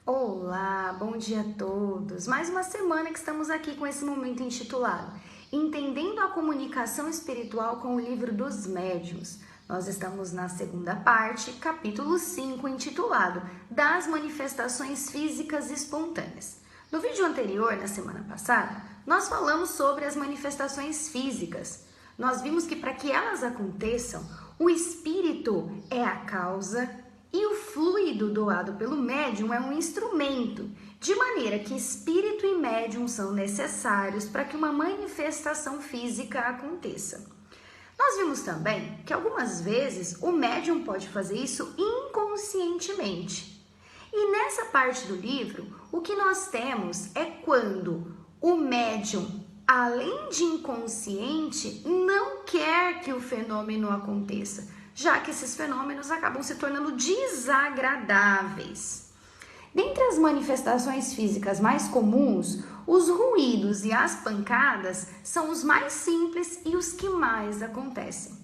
Olá, bom dia a todos! Mais uma semana que estamos aqui com esse momento intitulado Entendendo a Comunicação Espiritual com o Livro dos Médiuns. Nós estamos na segunda parte, capítulo 5, intitulado Das Manifestações Físicas Espontâneas. No vídeo anterior, na semana passada, nós falamos sobre as manifestações físicas. Nós vimos que para que elas aconteçam, o espírito é a causa e o fluido doado pelo médium é um instrumento, de maneira que espírito e médium são necessários para que uma manifestação física aconteça. Nós vimos também que algumas vezes o médium pode fazer isso inconscientemente. E nessa parte do livro, o que nós temos é quando o médium, além de inconsciente, não quer que o fenômeno aconteça, já que esses fenômenos acabam se tornando desagradáveis. Dentre as manifestações físicas mais comuns, os ruídos e as pancadas são os mais simples e os que mais acontecem.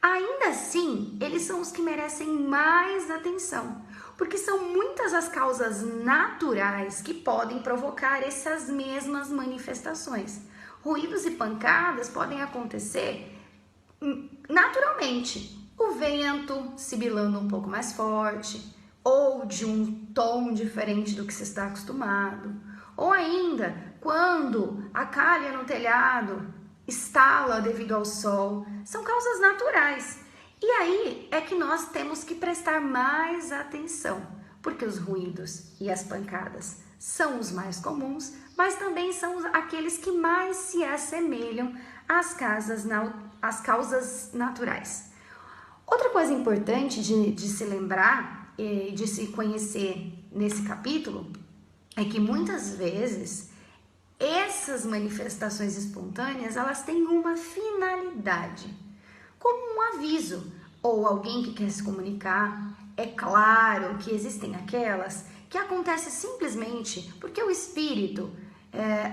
Ainda assim, eles são os que merecem mais atenção, porque são muitas as causas naturais que podem provocar essas mesmas manifestações. Ruídos e pancadas podem acontecer naturalmente. O vento sibilando um pouco mais forte, ou de um tom diferente do que se está acostumado, ou ainda quando a calha no telhado estala devido ao sol, são causas naturais. E aí é que nós temos que prestar mais atenção, porque os ruídos e as pancadas são os mais comuns, mas também são aqueles que mais se assemelham às causas naturais. Outra coisa importante de se lembrar e de se conhecer nesse capítulo é que muitas vezes essas manifestações espontâneas elas têm uma finalidade, como um aviso ou alguém que quer se comunicar. É claro que existem aquelas que acontecem simplesmente porque o espírito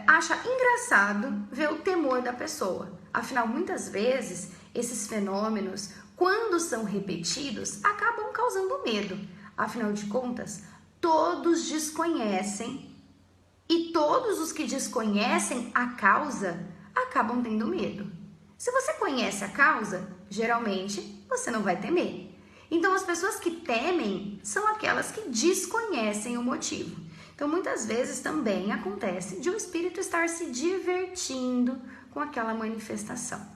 acha engraçado ver o temor da pessoa. Afinal, muitas vezes esses fenômenos, quando são repetidos, acabam causando medo. Afinal de contas, todos desconhecem e todos os que desconhecem a causa acabam tendo medo. Se você conhece a causa, geralmente você não vai temer. Então, as pessoas que temem são aquelas que desconhecem o motivo. Então, muitas vezes também acontece de o espírito estar se divertindo com aquela manifestação.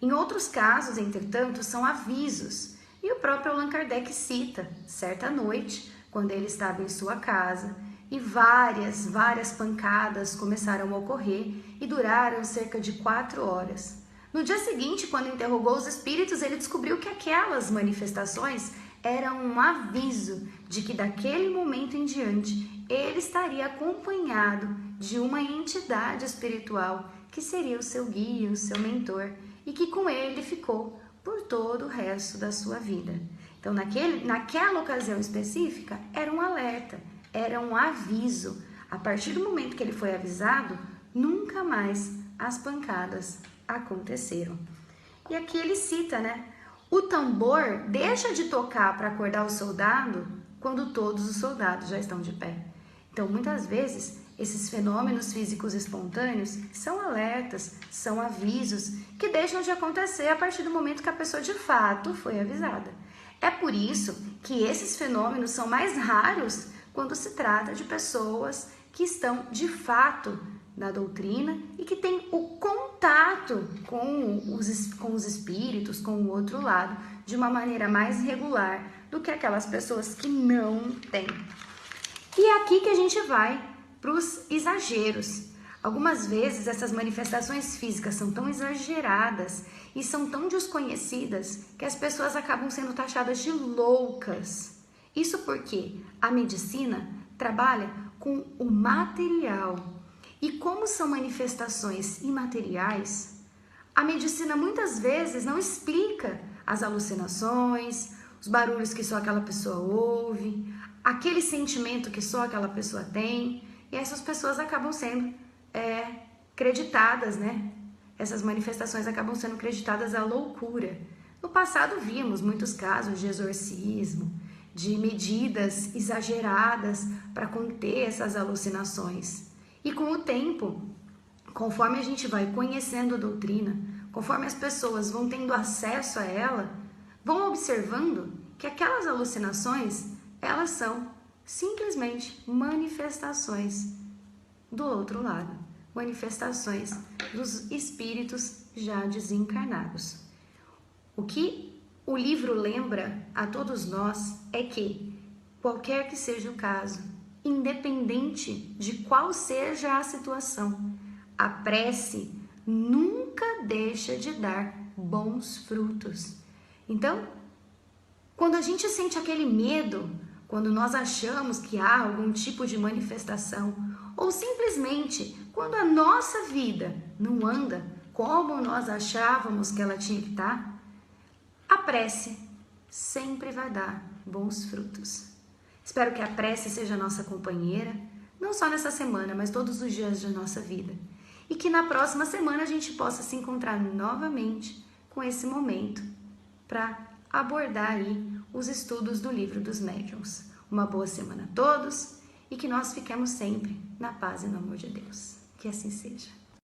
Em outros casos, entretanto, são avisos. E o próprio Allan Kardec cita, certa noite, quando ele estava em sua casa, e várias pancadas começaram a ocorrer e duraram cerca de 4 horas. No dia seguinte, quando interrogou os espíritos, ele descobriu que aquelas manifestações eram um aviso de que daquele momento em diante ele estaria acompanhado de uma entidade espiritual que seria o seu guia, o seu mentor, e que com ele ficou por todo o resto da sua vida. Então, naquela ocasião específica, era um alerta, era um aviso. A partir do momento que ele foi avisado, nunca mais as pancadas aconteceram. E aqui ele cita, o tambor deixa de tocar para acordar o soldado quando todos os soldados já estão de pé. Então, muitas vezes, esses fenômenos físicos espontâneos são alertas, são avisos que deixam de acontecer a partir do momento que a pessoa de fato foi avisada. É por isso que esses fenômenos são mais raros quando se trata de pessoas que estão de fato na doutrina e que têm o contato com os espíritos, com o outro lado, de uma maneira mais regular do que aquelas pessoas que não têm. E é aqui que a gente vai para os exageros. Algumas vezes essas manifestações físicas são tão exageradas e são tão desconhecidas que as pessoas acabam sendo taxadas de loucas. Isso porque a medicina trabalha com o material. E como são manifestações imateriais, a medicina muitas vezes não explica as alucinações, os barulhos que só aquela pessoa ouve, aquele sentimento que só aquela pessoa tem, e essas pessoas acabam sendo creditadas, Essas manifestações acabam sendo creditadas à loucura. No passado vimos muitos casos de exorcismo, de medidas exageradas para conter essas alucinações. E com o tempo, conforme a gente vai conhecendo a doutrina, conforme as pessoas vão tendo acesso a ela, vão observando que aquelas alucinações, elas são simplesmente manifestações do outro lado, manifestações dos espíritos já desencarnados. O que o livro lembra a todos nós é que, qualquer que seja o caso, independente de qual seja a situação, a prece nunca deixa de dar bons frutos. Então, quando a gente sente aquele medo, quando nós achamos que há algum tipo de manifestação, ou simplesmente quando a nossa vida não anda como nós achávamos que ela tinha que estar, a prece sempre vai dar bons frutos. Espero que a prece seja a nossa companheira, não só nessa semana, mas todos os dias da nossa vida. E que na próxima semana a gente possa se encontrar novamente com esse momento para abordar aí os estudos do Livro dos Médiuns. Uma boa semana a todos e que nós fiquemos sempre na paz e no amor de Deus. Que assim seja.